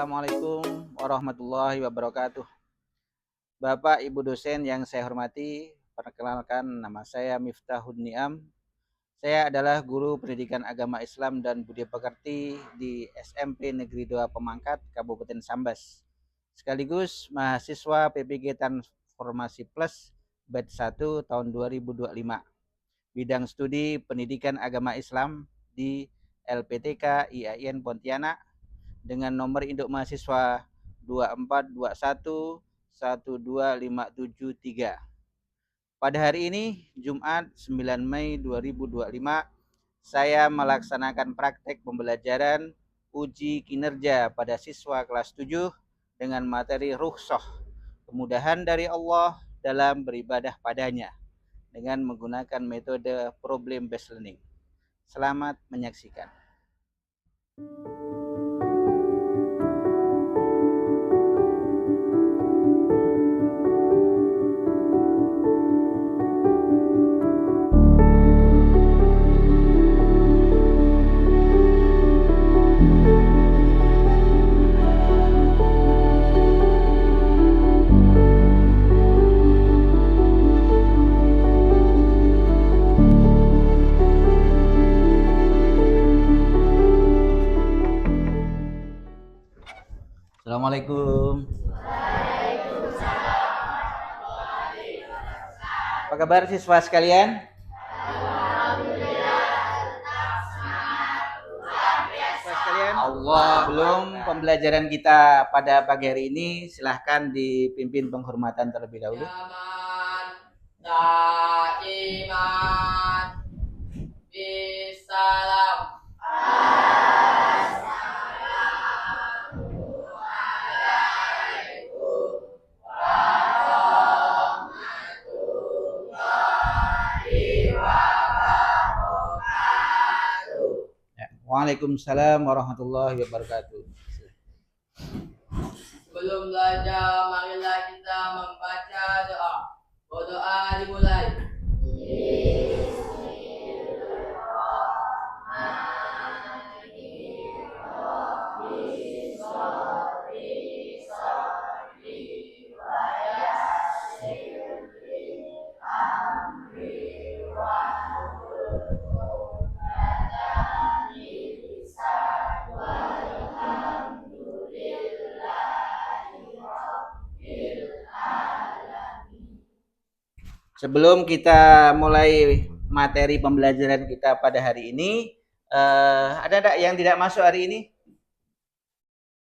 Assalamualaikum warahmatullahi wabarakatuh. Bapak Ibu dosen yang saya hormati, perkenalkan nama saya Miftahun Niam. Saya adalah guru pendidikan agama Islam dan Budi Pekerti di SMP Negeri 2 Pemangkat, Kabupaten Sambas. Sekaligus mahasiswa PPG Transformasi Plus batch 1 tahun 2025. Bidang studi pendidikan agama Islam di LPTK IAIN Pontianak dengan nomor induk mahasiswa 241212573. Pada hari ini, Jumat 9 Mei 2025, saya melaksanakan praktek pembelajaran uji kinerja pada siswa kelas 7 dengan materi rukhsah, kemudahan dari Allah dalam beribadah padanya dengan menggunakan metode problem based learning. Selamat menyaksikan. Assalamualaikum. Apa kabar siswa sekalian? Siswa sekalian, sebelum pembelajaran kita pada pagi hari ini, silahkan dipimpin penghormatan terlebih dahulu. Daiman bisalam. Waalaikumsalam warahmatullahi wabarakatuh. Sebelum belajar, marilah kita membaca doa. Berdoa dimulai. Sebelum kita mulai materi pembelajaran kita pada hari ini, ada enggak yang tidak masuk hari ini?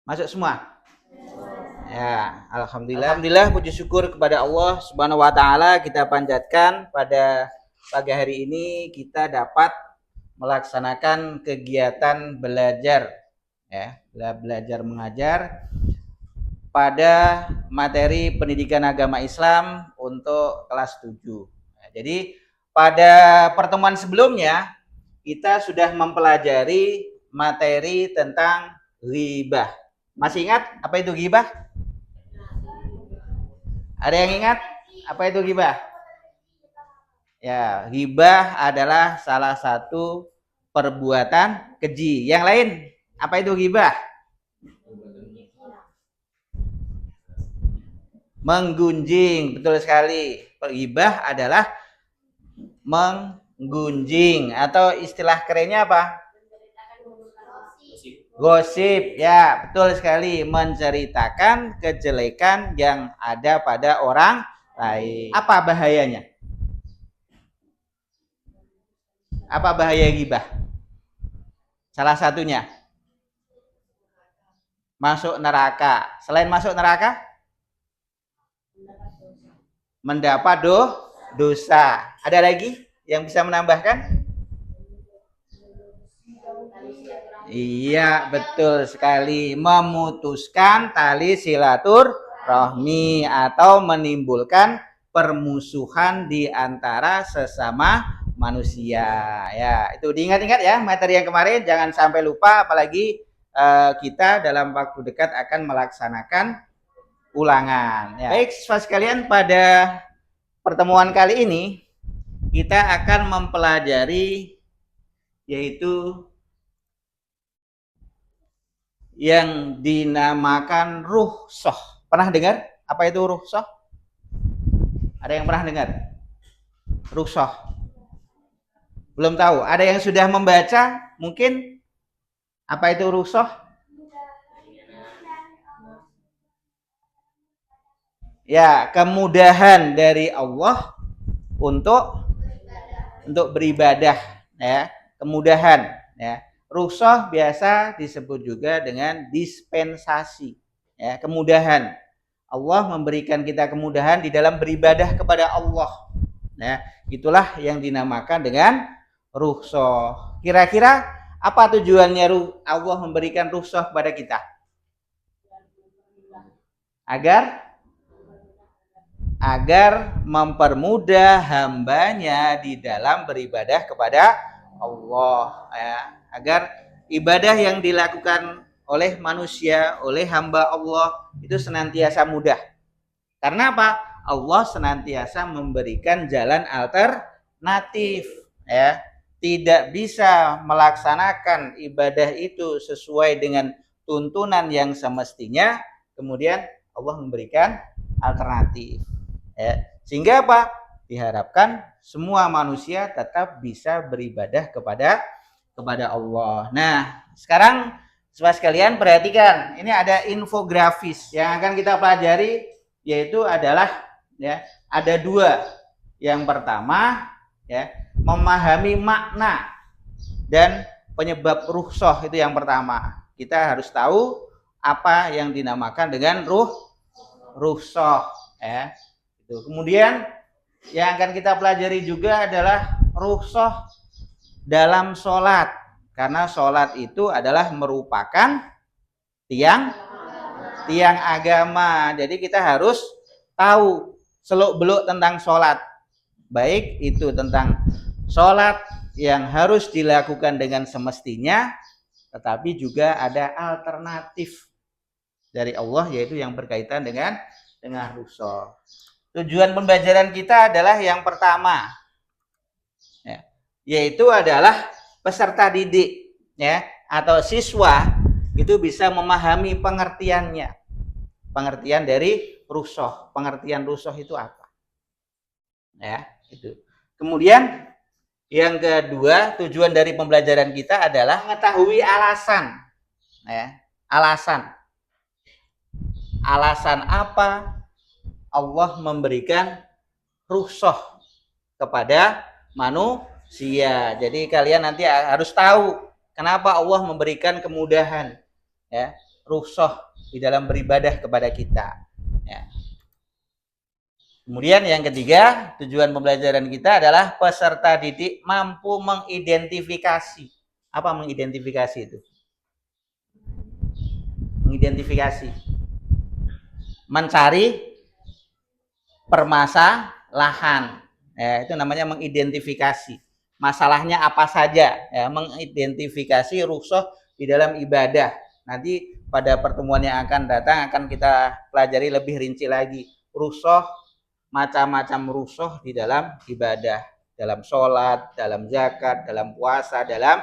Masuk semua? Ya, alhamdulillah. Alhamdulillah, puji syukur kepada Allah Subhanahu wa taala kita panjatkan pada pagi hari ini kita dapat melaksanakan kegiatan belajar ya, belajar mengajar pada materi pendidikan agama Islam untuk kelas 7. Nah, jadi pada pertemuan sebelumnya kita sudah mempelajari materi tentang ghibah. Masih ingat apa itu ghibah? Ada yang ingat apa itu ghibah? Ya, ghibah adalah salah satu perbuatan keji. Yang lain, apa itu ghibah? Menggunjing, betul sekali. Ghibah adalah menggunjing atau istilah kerennya apa? Gosip, ya betul sekali, menceritakan kejelekan yang ada pada orang lain. Apa bahayanya? Apa bahaya ghibah? Salah satunya masuk neraka. Selain masuk neraka, mendapat dosa. Ada lagi yang bisa menambahkan? Iya, betul sekali. Memutuskan tali silaturahmi atau menimbulkan permusuhan di antara sesama manusia. Ya, itu diingat-ingat ya materi yang kemarin, jangan sampai lupa, apalagi kita dalam waktu dekat akan melaksanakan ulangan. Ya. Baik, siswa sekalian, pada pertemuan kali ini kita akan mempelajari yaitu yang dinamakan rukhsah. Pernah dengar apa itu rukhsah? Ada yang pernah dengar? Rukhsah. Belum tahu. Ada yang sudah membaca? Mungkin apa itu rukhsah? Ya, kemudahan dari Allah untuk beribadah, ya, kemudahan, ya. Rukhsah biasa disebut juga dengan dispensasi, ya, kemudahan. Allah memberikan kita kemudahan di dalam beribadah kepada Allah. Ya, itulah yang dinamakan dengan rukhsah. Kira-kira apa tujuannya Allah memberikan rukhsah kepada kita? Agar mempermudah hambanya di dalam beribadah kepada Allah, ya. Agar ibadah yang dilakukan oleh manusia, oleh hamba Allah itu senantiasa mudah. Karena apa? Allah senantiasa memberikan jalan alternatif, ya. Tidak bisa melaksanakan ibadah itu sesuai dengan tuntunan yang semestinya, kemudian Allah memberikan alternatif, ya. Sehingga apa? Diharapkan semua manusia tetap bisa beribadah kepada Allah. Nah, sekarang saudara sekalian perhatikan, ini ada infografis yang akan kita pelajari, yaitu adalah, ya, ada dua. Yang pertama, ya, memahami makna dan penyebab rukhsah, itu yang pertama. Kita harus tahu apa yang dinamakan dengan rukhsah, ya. Itu. Kemudian yang akan kita pelajari juga adalah rukhsah dalam sholat, karena sholat itu adalah merupakan tiang agama. Jadi kita harus tahu seluk-beluk tentang sholat, baik itu tentang sholat yang harus dilakukan dengan semestinya, tetapi juga ada alternatif dari Allah, yaitu yang berkaitan dengan rukhsah. Tujuan pembelajaran kita adalah yang pertama, ya, yaitu adalah peserta didik, ya, atau siswa itu bisa memahami pengertiannya, pengertian dari rukhsah. Pengertian rukhsah itu apa, ya, itu. Kemudian yang kedua, tujuan dari pembelajaran kita adalah mengetahui alasan, ya, alasan apa Allah memberikan rukhsah kepada manusia. Jadi kalian nanti harus tahu kenapa Allah memberikan kemudahan, ya, rukhsah di dalam beribadah kepada kita, ya. Kemudian yang ketiga, tujuan pembelajaran kita adalah peserta didik mampu mengidentifikasi. Apa mengidentifikasi itu? Mengidentifikasi, mencari permasalahan, ya, itu namanya mengidentifikasi. Masalahnya apa saja, ya, mengidentifikasi rukhsah di dalam ibadah. Nanti pada pertemuan yang akan datang akan kita pelajari lebih rinci lagi rukhsah, macam-macam rukhsah di dalam ibadah, dalam sholat, dalam zakat, dalam puasa, dalam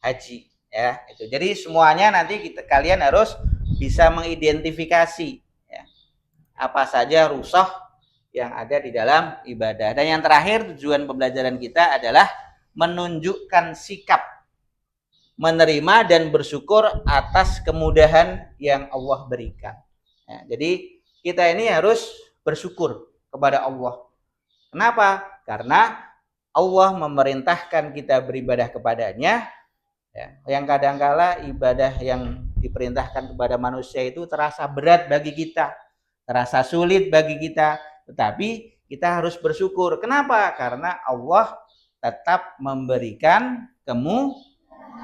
haji, ya, itu. Jadi semuanya nanti kalian harus bisa mengidentifikasi, ya, apa saja rukhsah yang ada di dalam ibadah. Dan yang terakhir, tujuan pembelajaran kita adalah menunjukkan sikap menerima dan bersyukur atas kemudahan yang Allah berikan, ya. Jadi kita ini harus bersyukur kepada Allah. Kenapa? Karena Allah memerintahkan kita beribadah kepadanya, ya. Yang kadangkala ibadah yang diperintahkan kepada manusia itu terasa berat bagi kita, terasa sulit bagi kita, tetapi kita harus bersyukur. Kenapa? Karena Allah tetap memberikan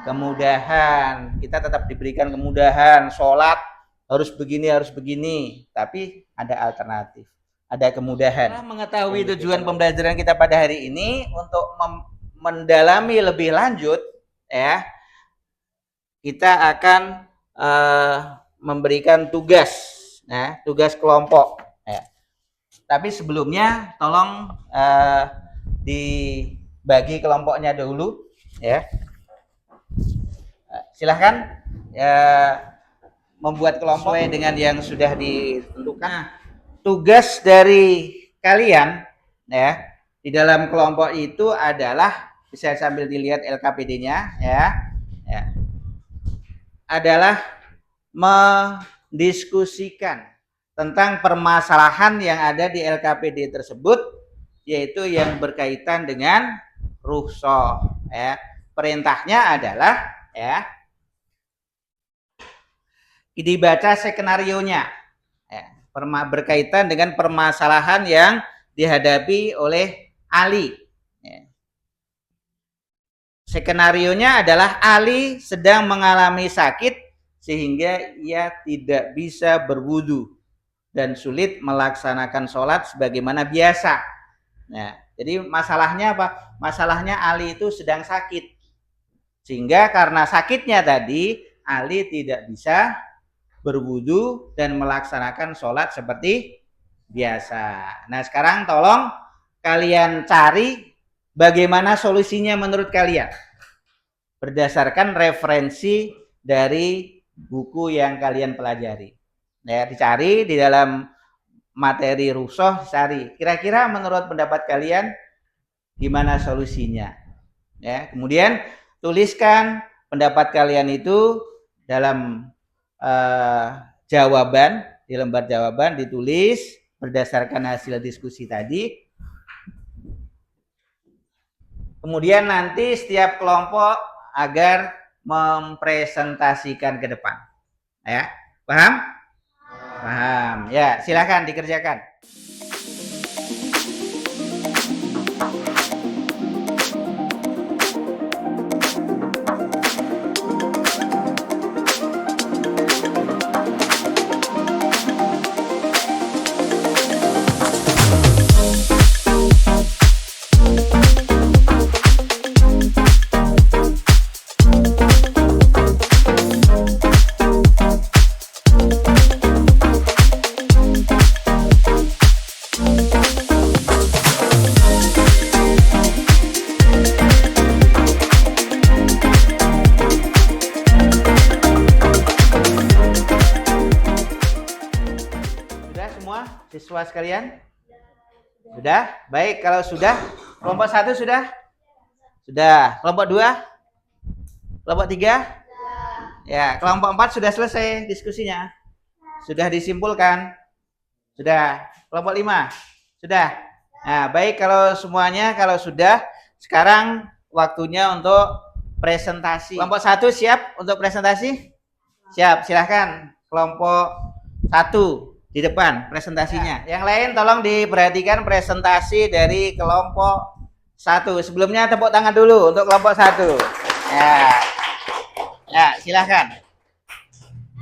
kemudahan. Kita tetap diberikan kemudahan. Sholat harus begini, tapi ada alternatif, ada kemudahan. Setelah mengetahui tujuan pembelajaran kita pada hari ini, untuk mendalami lebih lanjut, ya, kita akan memberikan tugas, ya, tugas kelompok, ya. Tapi sebelumnya tolong dibagi kelompoknya dulu, ya. Silahkan, ya, membuat kelompok sesuai dengan yang sudah ditentukan. Nah, tugas dari kalian ya di dalam kelompok itu adalah, bisa sambil dilihat LKPD-nya ya, adalah mendiskusikan tentang permasalahan yang ada di LKPD tersebut, yaitu yang berkaitan dengan rukhsah ya. Perintahnya adalah ya dibaca skenarionya ya, berkaitan dengan permasalahan yang dihadapi oleh Ali. Skenarionya adalah Ali sedang mengalami sakit sehingga ia tidak bisa berwudu dan sulit melaksanakan sholat sebagaimana biasa. Nah, jadi masalahnya apa? Masalahnya Ali itu sedang sakit, sehingga karena sakitnya tadi Ali tidak bisa berwudu dan melaksanakan sholat seperti biasa. Nah, sekarang tolong kalian cari bagaimana solusinya menurut kalian berdasarkan referensi dari buku yang kalian pelajari. Ya, dicari di dalam materi rukhsah, cari kira-kira menurut pendapat kalian gimana solusinya. Ya, kemudian tuliskan pendapat kalian itu dalam jawaban, di lembar jawaban ditulis berdasarkan hasil diskusi tadi. Kemudian nanti setiap kelompok agar mempresentasikan ke depan. Ya, paham? Paham. Ya, silakan dikerjakan. Siswa sekalian? Sudah? Baik, kalau sudah, kelompok 1 sudah? Sudah. Kelompok 2? Kelompok 3? Ya, kelompok 4 sudah selesai diskusinya? Sudah disimpulkan? Sudah. Kelompok 5? Sudah. Nah, baik kalau semuanya, kalau sudah, sekarang waktunya untuk presentasi. Kelompok 1 siap untuk presentasi? Siap, silahkan. Kelompok 1 di depan presentasinya. Yang lain tolong diperhatikan presentasi dari kelompok 1. Sebelumnya tepuk tangan dulu untuk kelompok 1. Ya. Ya, silahkan.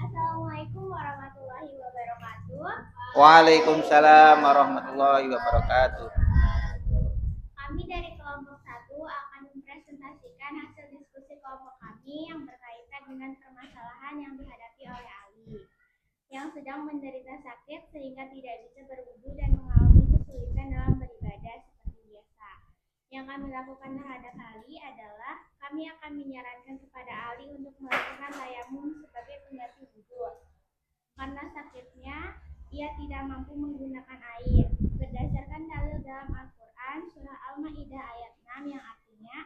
Assalamualaikum warahmatullahi wabarakatuh. Waalaikumsalam warahmatullahi wabarakatuh. Kami dari kelompok 1 akan mempresentasikan hasil diskusi kelompok kami yang berkaitan dengan permasalahan yang dihadapi oleh Ali yang sedang menderita sakit sehingga tidak bisa berwudu dan mengalami kesulitan dalam beribadah seperti biasa. Yang kami lakukan terhadap Ali adalah kami akan menyarankan kepada Ali untuk melakukan tayamum sebagai pengganti wudu. Karena sakitnya, ia tidak mampu menggunakan air. Berdasarkan dalil dalam Al-Quran, surah Al-Ma'idah ayat 6 yang artinya,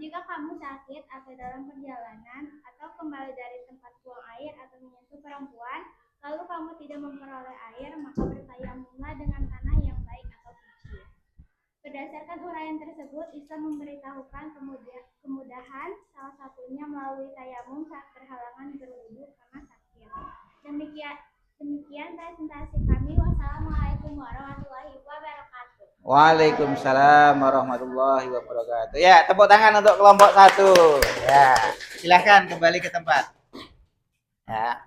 jika kamu sakit atau dalam perjalanan atau kembali dari tempat buang air atau menyentuh perempuan, lalu kamu tidak memperoleh air, maka bertayamumlah dengan tanah yang baik atau suci. Berdasarkan uraian tersebut, Islam memberitahukan kemudahan salah satunya melalui tayamum saat berhalangan berwudu karena sakit. Demikian presentasi kami. Wassalamualaikum warahmatullahi wabarakatuh. Waalaikumsalam warahmatullahi wabarakatuh. Ya, tepuk tangan untuk kelompok 1. Ya, silahkan kembali ke tempat. Ya.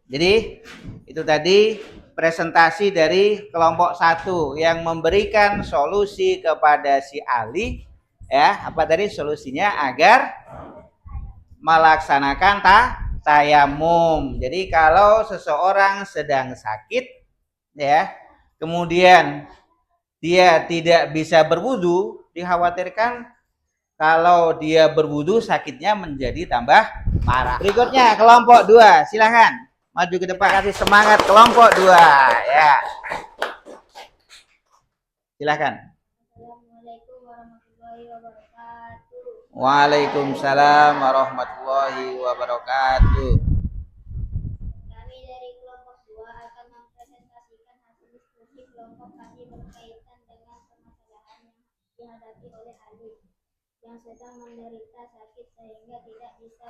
Jadi itu tadi presentasi dari kelompok 1 yang memberikan solusi kepada si Ali. Ya, apa tadi solusinya? Agar melaksanakan tayamum. Jadi kalau seseorang sedang sakit ya, kemudian dia tidak bisa berwudu, dikhawatirkan Kalau dia berwudu sakitnya menjadi tambah parah. Berikutnya kelompok 2, silahkan maju ke depan. Kasih semangat kelompok 2 ya. Silahkan. Assalamualaikum warahmatullahi wabarakatuh. Waalaikumsalam warahmatullahi wabarakatuh. Kami dari kelompok 2 akan mempresentasikan hasil diskusi kelompok kami berkaitan dengan permasalahan yang dihadapi oleh Ali yang sedang menderita sakit sehingga tidak bisa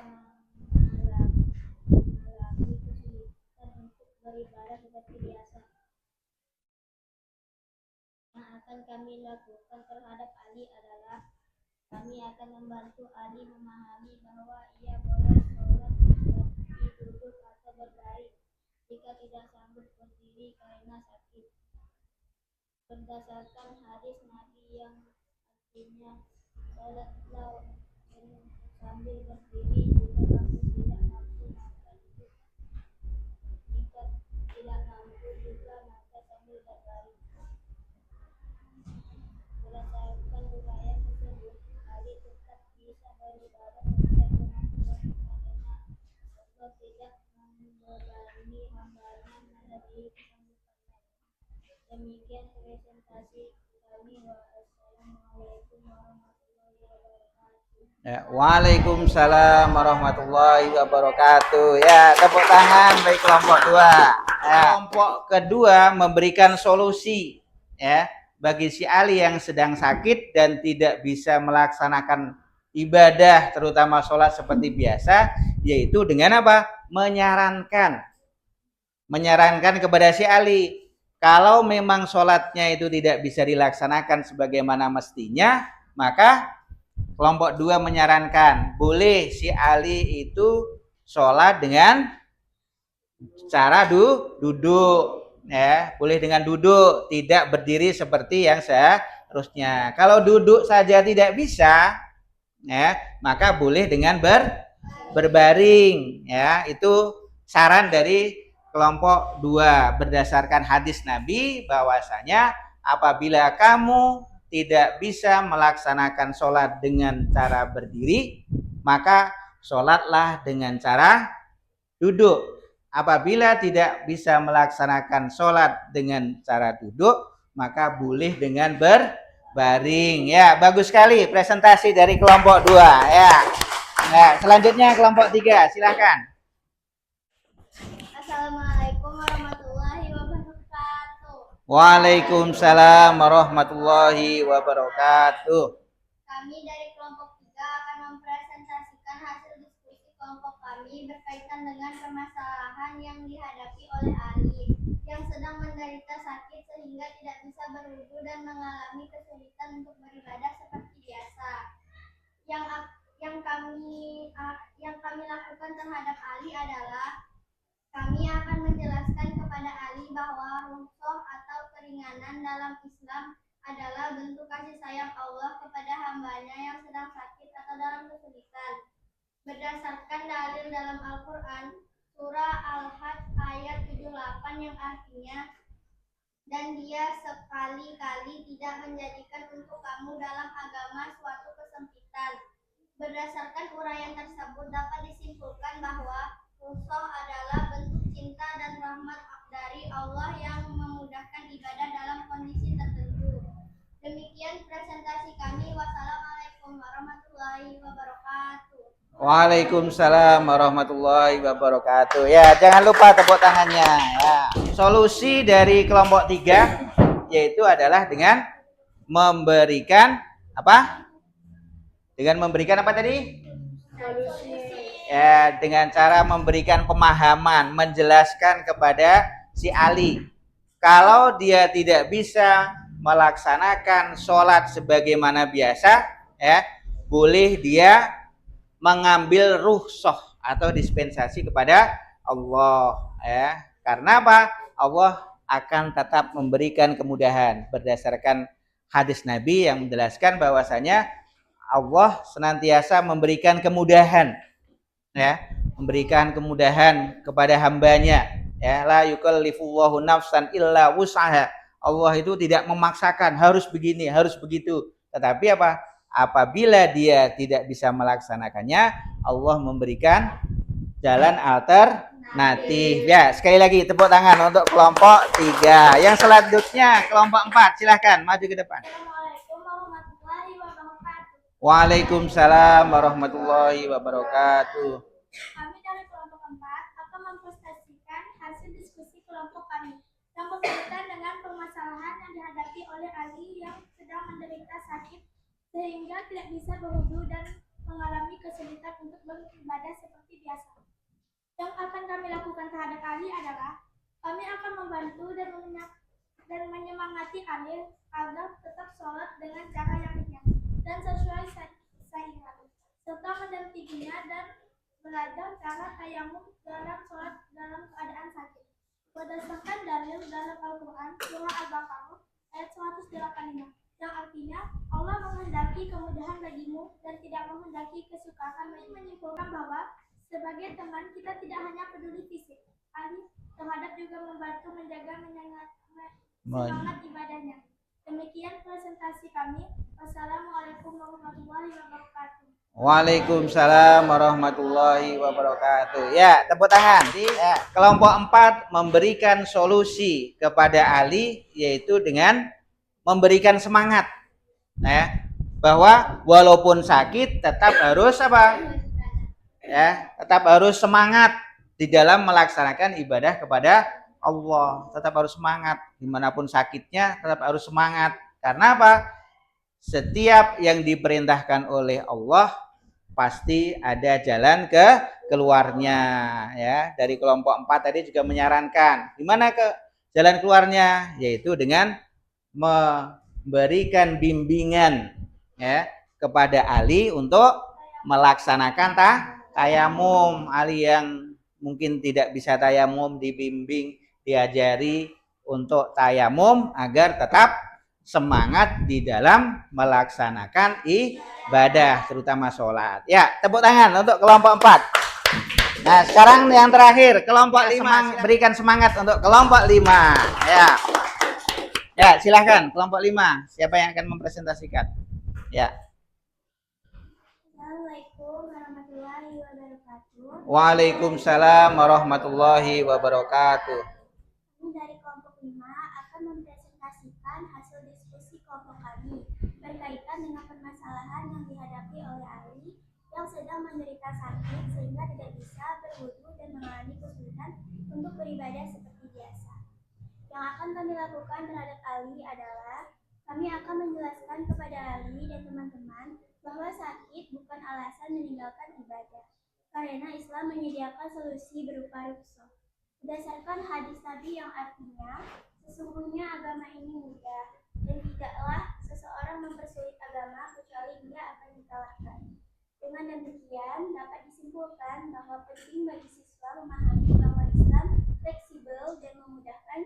mengalami kesulitan untuk beribadah seperti biasa. Yang akan kami lakukan terhadap Ali adalah kami akan membantu Ali memahami bahwa ia boleh sholat berdiri, duduk atau berbaring jika tidak sanggup berdiri karena sakit. Berdasarkan hadis Nabi yang artinya sholatlah sambil berdiri, jika kamu tidak mampu maka duduk, jika tidak mampu juga maka sambil berbaring. Berdasarkan riwayat tersebut, Ali tetap bisa beribadah sesuai kemampuannya karena Allah tidak membebani hambanya melebihi kesanggupannya. Demikian presentasi kami. Wassalamualaikum warahmatullahi wabarakatuh. Ya, waalaikumsalam warahmatullahi wabarakatuh. Ya, tepuk tangan bagi kelompok 2. Ya, kelompok kedua memberikan solusi ya bagi si Ali yang sedang sakit dan tidak bisa melaksanakan ibadah terutama sholat seperti biasa, yaitu dengan apa? Menyarankan kepada si Ali, kalau memang sholatnya itu tidak bisa dilaksanakan sebagaimana mestinya, maka kelompok 2 menyarankan boleh si Ali itu sholat dengan cara duduk ya, boleh dengan duduk, tidak berdiri seperti yang seharusnya. Kalau duduk saja tidak bisa ya, maka boleh dengan berbaring ya. Itu saran dari kelompok 2 berdasarkan hadis Nabi bahwasanya apabila kamu tidak bisa melaksanakan sholat dengan cara berdiri, maka sholatlah dengan cara duduk. Apabila tidak bisa melaksanakan sholat dengan cara duduk, maka boleh dengan berbaring. Ya, bagus sekali presentasi dari kelompok 2 ya. Nah, selanjutnya kelompok 3, silahkan. Assalamualaikum warahmatullahi wabarakatuh. Waalaikumsalam warahmatullahi wabarakatuh. Kami dari kelompok 3 akan mempresentasikan hasil diskusi kelompok kami berkaitan dengan permasalahan yang dihadapi oleh Ali yang sedang menderita sakit sehingga tidak bisa berwudu dan mengalami kesulitan untuk beribadah seperti biasa. Yang kami lakukan terhadap Ali adalah kami akan menjelaskan kepada Ali bahwa rukhsah atau keringanan dalam Islam adalah bentuk kasih sayang Allah kepada hambanya yang sedang sakit atau dalam kesulitan. Berdasarkan dalil dalam Al-Quran, surah Al-Hajj ayat 78 yang artinya, dan dia sekali-kali tidak menjadikan untuk kamu dalam agama suatu kesempitan. Berdasarkan uraian tersebut dapat disimpulkan bahwa rukhsah adalah bentuk cinta dan rahmat dari Allah yang memudahkan ibadah dalam kondisi tertentu. Demikian presentasi kami. Wassalamualaikum warahmatullahi wabarakatuh. Waalaikumsalam warahmatullahi wabarakatuh. Ya, jangan lupa tepuk tangannya ya. Solusi dari kelompok 3 yaitu adalah dengan memberikan apa? Dengan memberikan apa tadi? Ya, dengan cara memberikan pemahaman, menjelaskan kepada si Ali. Kalau dia tidak bisa melaksanakan sholat sebagaimana biasa, ya, boleh dia mengambil rukhsah atau dispensasi kepada Allah, ya. Karena apa? Allah akan tetap memberikan kemudahan berdasarkan hadis Nabi yang menjelaskan bahwasanya Allah senantiasa memberikan kemudahan, ya, memberikan kemudahan kepada hambanya. Ya, la yukallifullahu nafsan illa wus'aha. Allah itu tidak memaksakan harus begini, harus begitu. Tetapi apa? apabila dia tidak bisa melaksanakannya, Allah memberikan jalan alternatif. Ya, sekali lagi tepuk tangan untuk kelompok 3. Yang selanjutnya kelompok 4, silahkan maju ke depan. Assalamualaikum warahmatullahi wabarakatuh. Waalaikumsalam warahmatullahi wabarakatuh. Kami dari kelompok 4 akan mempresentasikan hasil diskusi kelompok kami yang berkaitan dengan permasalahan yang dihadapi oleh Ali yang sedang menderita sakit sehingga tidak bisa berwudu dan mengalami kesulitan untuk beribadah seperti biasa. Yang akan kami lakukan terhadap Ali adalah kami akan membantu dan menyemangati Ali agar tetap sholat dengan cara yang ringan dan sesuai syariat, serta mendampinginya dan belajar cara tayamum dalam sholat dalam keadaan sakit. Berdasarkan dalil dalam Al-Quran surah Al-Baqarah ayat 185 yang artinya Allah menghendaki kemudahan bagimu dan tidak menghendaki kesukaran bagimu, menyimpulkan bahwa sebagai teman kita tidak hanya peduli fisik Ali terhadap juga membantu menjaga semangat ibadahnya. Demikian presentasi kami. Wassalamualaikum warahmatullahi wabarakatuh. Waalaikumsalam warahmatullahi wabarakatuh. Ya, tepuk tangan. Ya, kelompok 4 memberikan solusi kepada Ali, yaitu dengan memberikan semangat. Ya, bahwa walaupun sakit tetap harus apa? Ya, tetap harus semangat di dalam melaksanakan ibadah kepada Allah. Tetap harus semangat dimanapun sakitnya, tetap harus semangat. Karena apa? Setiap yang diperintahkan oleh Allah pasti ada jalan keluarnya, ya. Dari kelompok 4 tadi juga menyarankan gimana jalan keluarnya, yaitu dengan memberikan bimbingan, ya, kepada Ali untuk melaksanakan tayamum. Ali yang mungkin tidak bisa tayamum dibimbing, diajari untuk tayamum agar tetap semangat di dalam melaksanakan ibadah, terutama sholat. Ya, tepuk tangan untuk kelompok 4. Nah, sekarang yang terakhir, kelompok 5. Berikan semangat untuk kelompok 5. Ya. Ya, silahkan kelompok 5. Siapa yang akan mempresentasikan? Ya. Assalamualaikum warahmatullahi wabarakatuh. Waalaikumsalam warahmatullahi wabarakatuh. Kami dari kelompok 5 akan mempresentasikan hasil diskusi kelompok kami berkaitan dengan permasalahan yang dihadapi oleh Ali yang sedang menderita sakit sehingga tidak bisa berwudu dan mengalami kesulitan untuk beribadah seperti biasa. Yang akan kami lakukan terhadap Ali adalah kami akan menjelaskan kepada Ali dan teman-teman bahwa sakit bukan alasan meninggalkan ibadah, karena Islam menyediakan solusi berupa rukhsah. Berdasarkan hadis Nabi yang artinya, sesungguhnya agama ini mudah, dan tidaklah seseorang mempersulit agama kecuali dia akan dikalahkan. Dengan demikian, dapat disimpulkan bahwa penting bagi siswa memahami bahwa Islam fleksibel dan memudahkan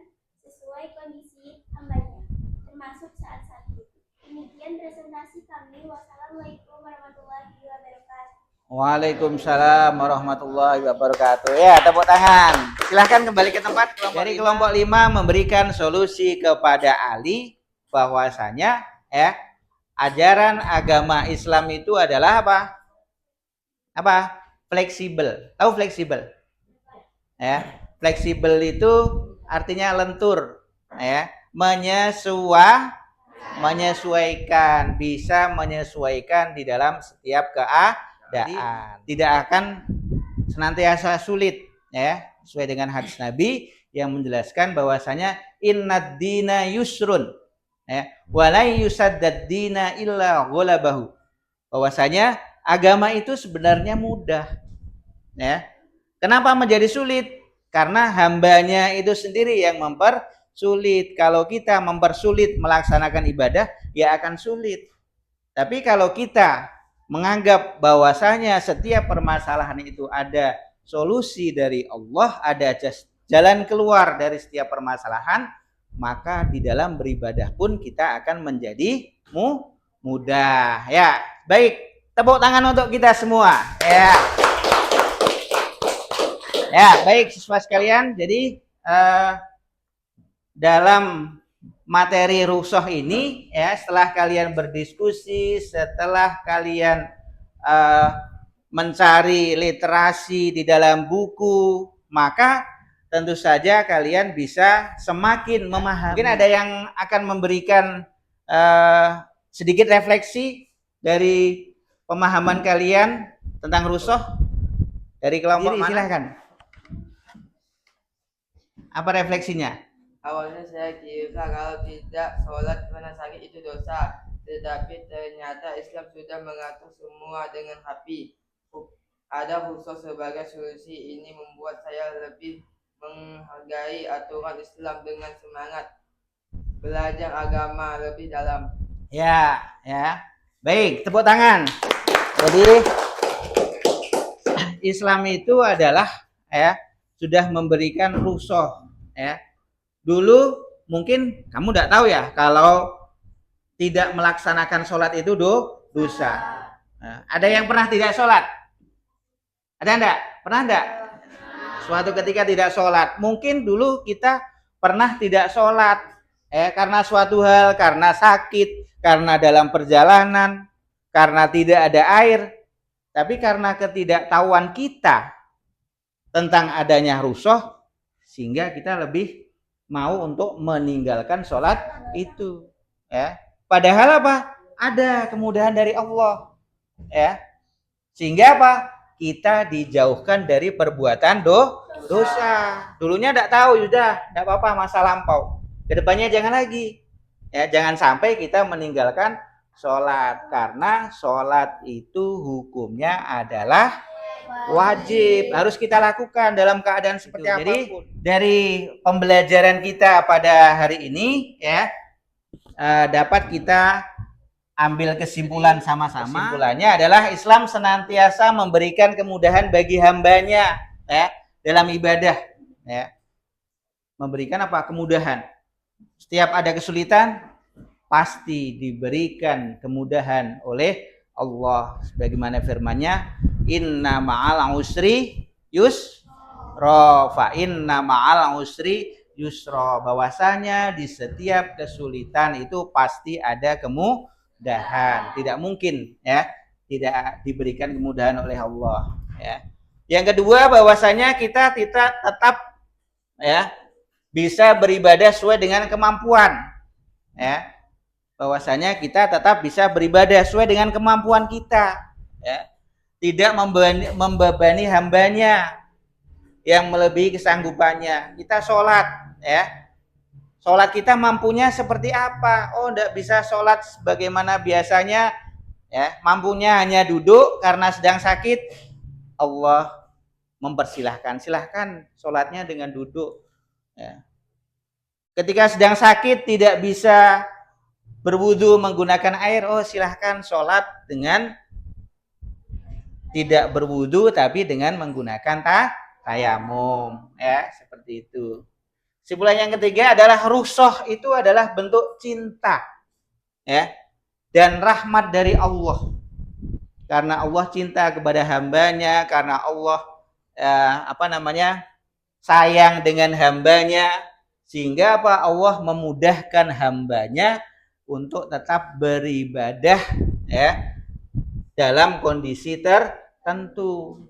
sesuai kondisi hambanya, termasuk saat sakit. Demikian presentasi kami. Wassalamualaikum warahmatullahi wabarakatuh. Waalaikumsalam warahmatullahi wabarakatuh. Ya, tepuk tangan. Silahkan kembali ke tempat. Dari kelompok 5 memberikan solusi kepada Ali bahwasanya, ya, ajaran agama Islam itu adalah apa? Apa? Fleksibel. Tahu fleksibel? Ya, fleksibel itu artinya lentur, ya, menyesuaikan, bisa menyesuaikan di dalam setiap keadaan. Tidak akan senantiasa sulit, ya, sesuai dengan hadis Nabi yang menjelaskan bahwasanya innad dina yusrun, ya, wala yusaddad dina illa ghalabahu. Bahwasanya agama itu sebenarnya mudah, ya. Kenapa menjadi sulit? Karena hambanya itu sendiri yang mempersulit. Kalau kita mempersulit melaksanakan ibadah, ya akan sulit. Tapi kalau kita menganggap bahwasanya setiap permasalahan itu ada solusi dari Allah, ada jalan keluar dari setiap permasalahan, maka di dalam beribadah pun kita akan menjadi mudah. Ya, baik. Tepuk tangan untuk kita semua. Ya. Ya, baik siswa sekalian. Jadi dalam materi rusuh ini ya, setelah kalian berdiskusi, setelah kalian mencari literasi di dalam buku, maka tentu saja kalian bisa semakin memahami. Mungkin ada yang akan memberikan sedikit refleksi dari pemahaman kalian tentang rusuh dari kelompok mana? Silahkan. Apa refleksinya? Awalnya saya kira kalau tidak sholat karena sakit itu dosa, tetapi ternyata Islam sudah mengatur semua dengan rapi. Ada khusus sebagai solusi. Ini membuat saya lebih menghargai aturan Islam dengan semangat belajar agama lebih dalam. Ya. Baik, tepuk tangan. Jadi Islam itu adalah ya sudah memberikan rusuh ya. Dulu mungkin kamu tidak tahu ya kalau tidak melaksanakan sholat itu dosa. Nah, ada yang pernah tidak sholat? Ada enggak? Pernah enggak? Suatu ketika tidak sholat. Mungkin dulu kita pernah tidak sholat karena suatu hal, karena sakit, karena dalam perjalanan, karena tidak ada air. Tapi karena ketidaktahuan kita tentang adanya rusuh, sehingga kita lebih mau untuk meninggalkan sholat itu ya. Padahal apa? Ada kemudahan dari Allah ya. Sehingga apa? Kita dijauhkan dari perbuatan dosa. Dulunya tidak tahu, sudah tidak apa-apa, masa lampau. Kedepannya jangan lagi ya, jangan sampai kita meninggalkan sholat, karena sholat itu hukumnya adalah wajib, harus kita lakukan dalam keadaan seperti apapun. Jadi dari pembelajaran kita pada hari ini ya, dapat kita ambil kesimpulan sama-sama. Kesimpulannya adalah Islam senantiasa memberikan kemudahan bagi hambanya ya dalam ibadah ya. Memberikan apa? Kemudahan. Setiap ada kesulitan pasti diberikan kemudahan oleh Allah, sebagaimana firman-Nya, inna ma'al usri yusra, fa inna ma'al usri yusra, bahwasanya di setiap kesulitan itu pasti ada kemudahan. Tidak mungkin ya tidak diberikan kemudahan oleh Allah ya. Yang kedua, bahwasanya kita tetap ya bisa beribadah sesuai dengan kemampuan ya. Bahwasanya kita tetap bisa beribadah sesuai dengan kemampuan kita ya. Tidak membebani hambanya yang melebihi kesanggupannya. Kita sholat ya, sholat kita mampunya seperti apa? Oh, tidak bisa sholat sebagaimana biasanya ya, mampunya hanya duduk karena sedang sakit. Allah mempersilahkan, silahkan sholatnya dengan duduk ya. Ketika sedang sakit tidak bisa berwudu menggunakan air, oh silahkan sholat dengan tidak berwudu tapi dengan menggunakan tayamum ya, seperti itu. Kesimpulan yang ketiga adalah rusuh itu adalah bentuk cinta ya dan rahmat dari Allah. Karena Allah cinta kepada hambanya, karena Allah sayang dengan hambanya, sehingga apa? Allah memudahkan hambanya untuk tetap beribadah ya dalam kondisi tertentu,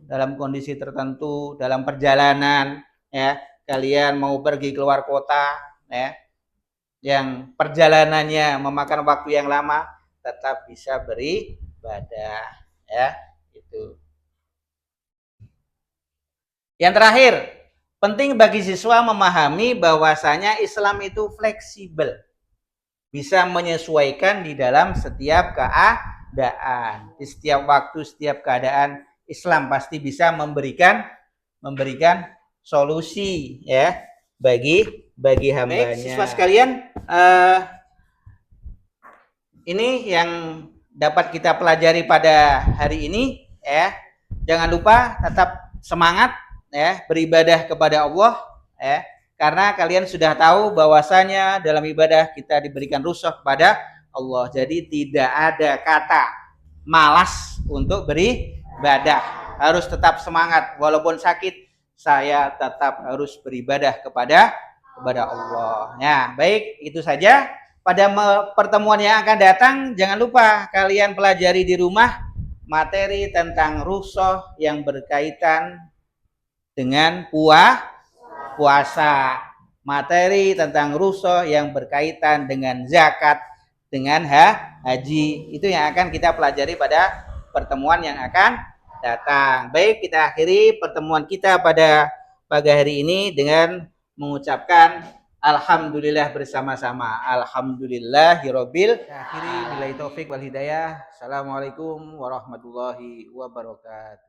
dalam perjalanan ya. Kalian mau pergi keluar kota ya, yang perjalanannya memakan waktu yang lama, tetap bisa beribadah ya, itu. Yang terakhir, penting bagi siswa memahami bahwasanya Islam itu fleksibel, bisa menyesuaikan di dalam setiap keadaan, di setiap waktu, setiap keadaan. Islam pasti bisa memberikan solusi ya bagi hambanya. Baik, siswa sekalian, ini yang dapat kita pelajari pada hari ini ya. Jangan lupa tetap semangat ya beribadah kepada Allah ya. Karena kalian sudah tahu bahwasanya dalam ibadah kita diberikan rusuh kepada Allah. Jadi tidak ada kata malas untuk beribadah. Harus tetap semangat. Walaupun sakit, saya tetap harus beribadah kepada kepada Allah. Ya, baik, itu saja. Pada pertemuan yang akan datang, jangan lupa kalian pelajari di rumah materi tentang rukhsah yang berkaitan dengan puasa, materi tentang rukhsah yang berkaitan dengan zakat, dengan haji. Itu yang akan kita pelajari pada pertemuan yang akan datang. Baik, kita akhiri pertemuan kita pada pagi hari ini dengan mengucapkan alhamdulillah bersama-sama. Alhamdulillahirabbil akhiri billahi taufik wal hidayah. Assalamualaikum warahmatullahi wabarakatuh.